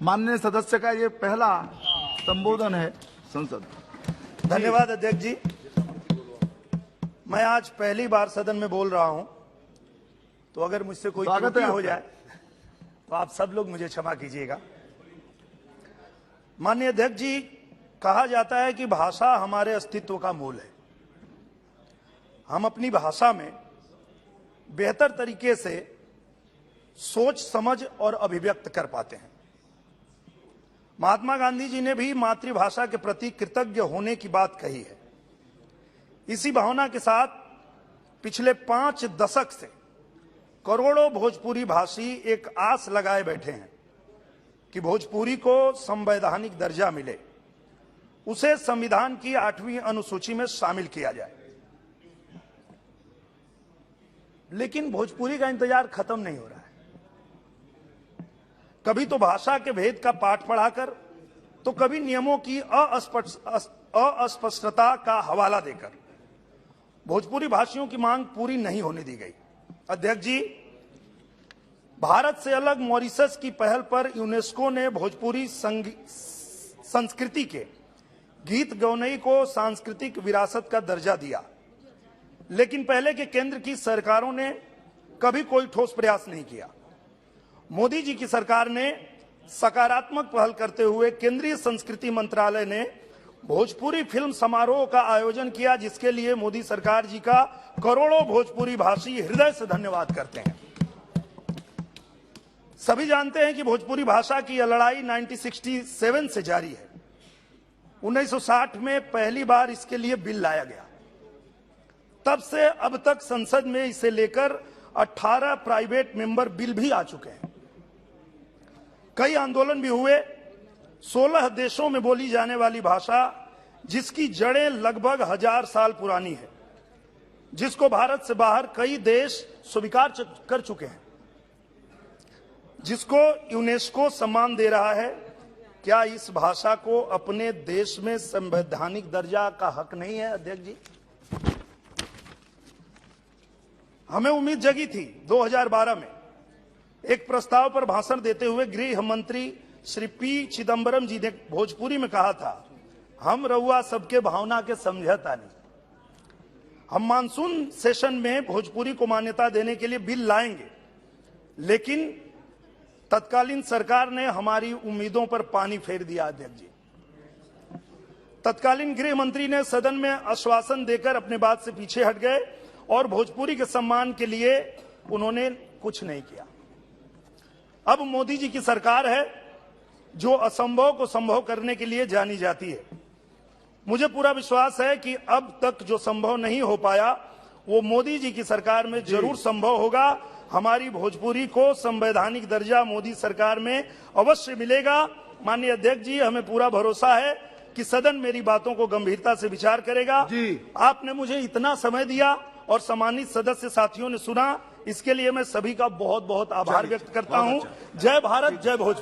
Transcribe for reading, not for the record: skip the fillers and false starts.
माननीय सदस्य का ये पहला संबोधन है संसद। धन्यवाद अध्यक्ष जी। मैं आज पहली बार सदन में बोल रहा हूं, तो अगर मुझसे कोई त्रुटि हो जाए तो आप सब लोग मुझे क्षमा कीजिएगा। माननीय अध्यक्ष जी, कहा जाता है कि भाषा हमारे अस्तित्व का मूल है। हम अपनी भाषा में बेहतर तरीके से सोच समझ और अभिव्यक्त कर पाते हैं। महात्मा गांधी जी ने भी मातृभाषा के प्रति कृतज्ञ होने की बात कही है। इसी भावना के साथ पिछले 5 दशक से करोड़ों भोजपुरी भाषी एक आस लगाए बैठे हैं कि भोजपुरी को संवैधानिक दर्जा मिले, उसे संविधान की 8वीं अनुसूची में शामिल किया जाए। लेकिन भोजपुरी का इंतजार खत्म नहीं हो रहा है। कभी तो भाषा के भेद का पाठ पढ़ाकर, तो कभी नियमों की अस्पष्टता का हवाला देकर भोजपुरी भाषियों की मांग पूरी नहीं होने दी गई। अध्यक्ष जी, भारत से अलग मॉरिशस की पहल पर यूनेस्को ने भोजपुरी संस्कृति के गीत गौनई को सांस्कृतिक विरासत का दर्जा दिया, लेकिन पहले के केंद्र की सरकारों ने कभी कोई ठोस प्रयास नहीं किया। मोदी जी की सरकार ने सकारात्मक पहल करते हुए केंद्रीय संस्कृति मंत्रालय ने भोजपुरी फिल्म समारोह का आयोजन किया, जिसके लिए मोदी सरकार जी का करोड़ों भोजपुरी भाषी हृदय से धन्यवाद करते हैं। सभी जानते हैं कि भोजपुरी भाषा की यह लड़ाई 1967 से जारी है। 1960 में पहली बार इसके लिए बिल लाया गया। तब से अब तक संसद में इसे लेकर 18 प्राइवेट मेंबर बिल भी आ चुके हैं। कई आंदोलन भी हुए। 16 देशों में बोली जाने वाली भाषा, जिसकी जड़ें लगभग 1000 साल पुरानी है, जिसको भारत से बाहर कई देश स्वीकार कर चुके हैं, जिसको यूनेस्को सम्मान दे रहा है, क्या इस भाषा को अपने देश में संवैधानिक दर्जा का हक नहीं है? अध्यक्ष जी, हमें उम्मीद जगी थी 2012 में एक प्रस्ताव पर भाषण देते हुए गृह मंत्री श्री पी चिदम्बरम जी ने भोजपुरी में कहा था, हम रउआ सबके भावना के समझता नहीं। हम मानसून सेशन में भोजपुरी को मान्यता देने के लिए बिल लाएंगे, लेकिन तत्कालीन सरकार ने हमारी उम्मीदों पर पानी फेर दिया। अध्यक्ष जी, तत्कालीन गृह मंत्री ने सदन में आश्वासन देकर अपने बात से पीछे हट गए और भोजपुरी के सम्मान के लिए उन्होंने कुछ नहीं किया। अब मोदी जी की सरकार है जो असंभव को संभव करने के लिए जानी जाती है। मुझे पूरा विश्वास है कि अब तक जो संभव नहीं हो पाया वो मोदी जी की सरकार में जरूर संभव होगा। हमारी भोजपुरी को संवैधानिक दर्जा मोदी सरकार में अवश्य मिलेगा। माननीय अध्यक्ष जी, हमें पूरा भरोसा है कि सदन मेरी बातों को गंभीरता से विचार करेगा। आपने मुझे इतना समय दिया और सम्मानित सदस्य साथियों ने सुना, इसके लिए मैं सभी का बहुत बहुत आभार व्यक्त करता हूं। जय भारत, जय भोजपुरी।